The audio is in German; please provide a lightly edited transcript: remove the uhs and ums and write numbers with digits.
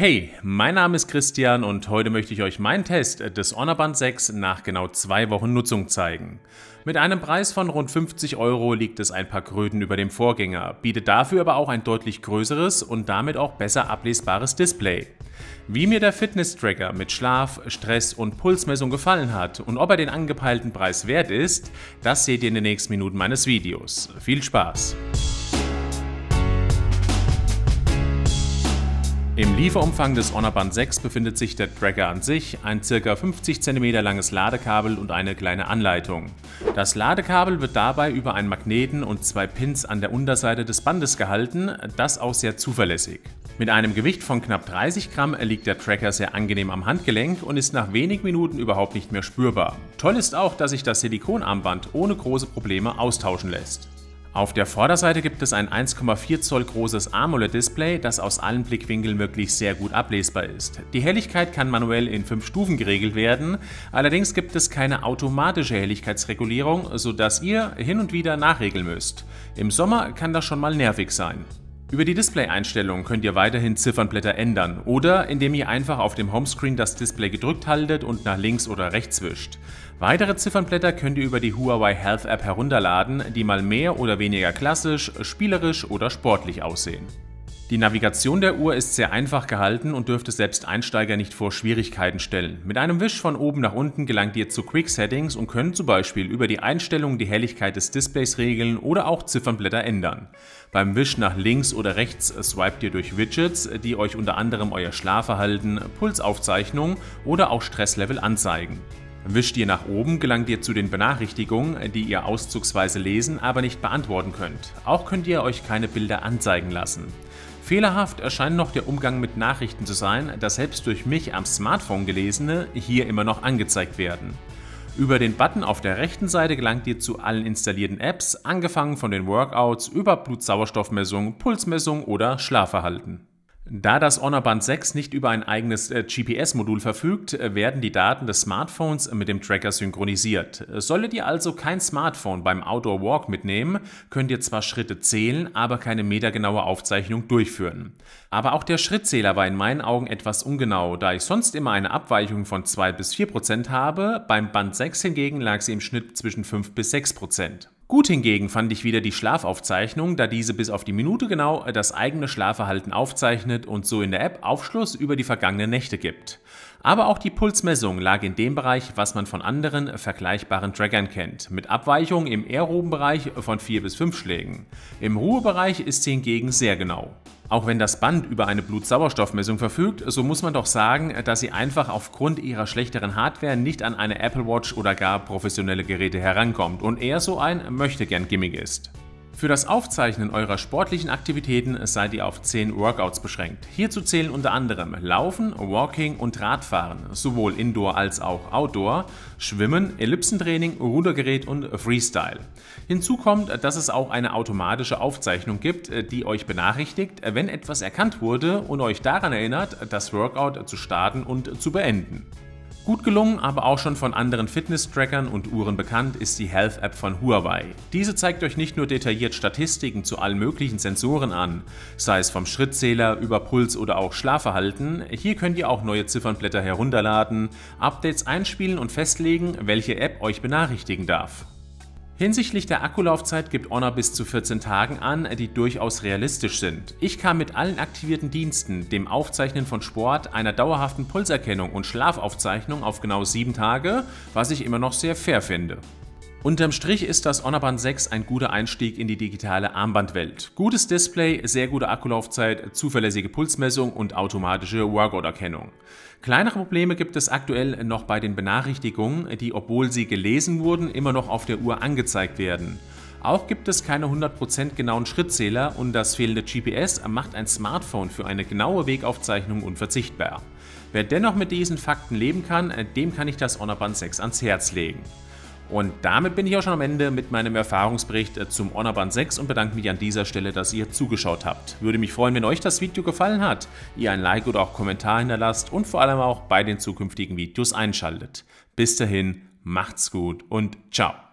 Hey, mein Name ist Christian und heute möchte ich euch meinen Test des Honor Band 6 nach genau 2 Wochen Nutzung zeigen. Mit einem Preis von rund 50 € liegt es ein paar Kröten über dem Vorgänger, bietet dafür aber auch ein deutlich größeres und damit auch besser ablesbares Display. Wie mir der Fitness-Tracker mit Schlaf-, Stress- und Pulsmessung gefallen hat und ob er den angepeilten Preis wert ist, das seht ihr in den nächsten Minuten meines Videos. Viel Spaß! Im Lieferumfang des Honor Band 6 befindet sich der Tracker an sich, ein ca. 50 cm langes Ladekabel und eine kleine Anleitung. Das Ladekabel wird dabei über einen Magneten und 2 Pins an der Unterseite des Bandes gehalten, das auch sehr zuverlässig. Mit einem Gewicht von knapp 30 Gramm liegt der Tracker sehr angenehm am Handgelenk und ist nach wenigen Minuten überhaupt nicht mehr spürbar. Toll ist auch, dass sich das Silikonarmband ohne große Probleme austauschen lässt. Auf der Vorderseite gibt es ein 1,4 Zoll großes AMOLED-Display, das aus allen Blickwinkeln wirklich sehr gut ablesbar ist. Die Helligkeit kann manuell in 5 Stufen geregelt werden, allerdings gibt es keine automatische Helligkeitsregulierung, sodass ihr hin und wieder nachregeln müsst. Im Sommer kann das schon mal nervig sein. Über die Display-Einstellungen könnt ihr weiterhin Ziffernblätter ändern oder indem ihr einfach auf dem Homescreen das Display gedrückt haltet und nach links oder rechts wischt. Weitere Ziffernblätter könnt ihr über die Huawei Health App herunterladen, die mal mehr oder weniger klassisch, spielerisch oder sportlich aussehen. Die Navigation der Uhr ist sehr einfach gehalten und dürfte selbst Einsteiger nicht vor Schwierigkeiten stellen. Mit einem Wisch von oben nach unten gelangt ihr zu Quick Settings und könnt zum Beispiel über die Einstellungen die Helligkeit des Displays regeln oder auch Ziffernblätter ändern. Beim Wisch nach links oder rechts swipet ihr durch Widgets, die euch unter anderem euer Schlafverhalten, Pulsaufzeichnung oder auch Stresslevel anzeigen. Wischt ihr nach oben, gelangt ihr zu den Benachrichtigungen, die ihr auszugsweise lesen, aber nicht beantworten könnt. Auch könnt ihr euch keine Bilder anzeigen lassen. Fehlerhaft erscheint noch der Umgang mit Nachrichten zu sein, da selbst durch mich am Smartphone gelesene hier immer noch angezeigt werden. Über den Button auf der rechten Seite gelangt ihr zu allen installierten Apps, angefangen von den Workouts über Blutsauerstoffmessung, Pulsmessung oder Schlafverhalten. Da das Honor Band 6 nicht über ein eigenes GPS-Modul verfügt, werden die Daten des Smartphones mit dem Tracker synchronisiert. Solltet ihr also kein Smartphone beim Outdoor Walk mitnehmen, könnt ihr zwar Schritte zählen, aber keine metergenaue Aufzeichnung durchführen. Aber auch der Schrittzähler war in meinen Augen etwas ungenau, da ich sonst immer eine Abweichung von 2 bis 4% habe, beim Band 6 hingegen lag sie im Schnitt zwischen 5 bis 6%. Gut hingegen fand ich wieder die Schlafaufzeichnung, da diese bis auf die Minute genau das eigene Schlafverhalten aufzeichnet und so in der App Aufschluss über die vergangenen Nächte gibt. Aber auch die Pulsmessung lag in dem Bereich, was man von anderen vergleichbaren Trackern kennt, mit Abweichungen im aeroben Bereich von 4 bis 5 Schlägen. Im Ruhebereich ist sie hingegen sehr genau. Auch wenn das Band über eine Blutsauerstoffmessung verfügt, so muss man doch sagen, dass sie einfach aufgrund ihrer schlechteren Hardware nicht an eine Apple Watch oder gar professionelle Geräte herankommt und eher so ein Möchtegern-Gimmick ist. Für das Aufzeichnen eurer sportlichen Aktivitäten seid ihr auf 10 Workouts beschränkt. Hierzu zählen unter anderem Laufen, Walking und Radfahren, sowohl Indoor als auch Outdoor, Schwimmen, Ellipsentraining, Rudergerät und Freestyle. Hinzu kommt, dass es auch eine automatische Aufzeichnung gibt, die euch benachrichtigt, wenn etwas erkannt wurde und euch daran erinnert, das Workout zu starten und zu beenden. Gut gelungen, aber auch schon von anderen Fitness-Trackern und Uhren bekannt, ist die Health App von Huawei. Diese zeigt euch nicht nur detailliert Statistiken zu allen möglichen Sensoren an, sei es vom Schrittzähler über Puls oder auch Schlafverhalten, hier könnt ihr auch neue Ziffernblätter herunterladen, Updates einspielen und festlegen, welche App euch benachrichtigen darf. Hinsichtlich der Akkulaufzeit gibt Honor bis zu 14 Tagen an, die durchaus realistisch sind. Ich kam mit allen aktivierten Diensten, dem Aufzeichnen von Sport, einer dauerhaften Pulserkennung und Schlafaufzeichnung auf genau 7 Tage, was ich immer noch sehr fair finde. Unterm Strich ist das Honor Band 6 ein guter Einstieg in die digitale Armbandwelt. Gutes Display, sehr gute Akkulaufzeit, zuverlässige Pulsmessung und automatische Workout-Erkennung. Kleinere Probleme gibt es aktuell noch bei den Benachrichtigungen, die, obwohl sie gelesen wurden, immer noch auf der Uhr angezeigt werden. Auch gibt es keine 100% genauen Schrittzähler und das fehlende GPS macht ein Smartphone für eine genaue Wegaufzeichnung unverzichtbar. Wer dennoch mit diesen Fakten leben kann, dem kann ich das Honor Band 6 ans Herz legen. Und damit bin ich auch schon am Ende mit meinem Erfahrungsbericht zum Honor Band 6 und bedanke mich an dieser Stelle, dass ihr zugeschaut habt. Würde mich freuen, wenn euch das Video gefallen hat, ihr ein Like oder auch Kommentar hinterlasst und vor allem auch bei den zukünftigen Videos einschaltet. Bis dahin, macht's gut und ciao!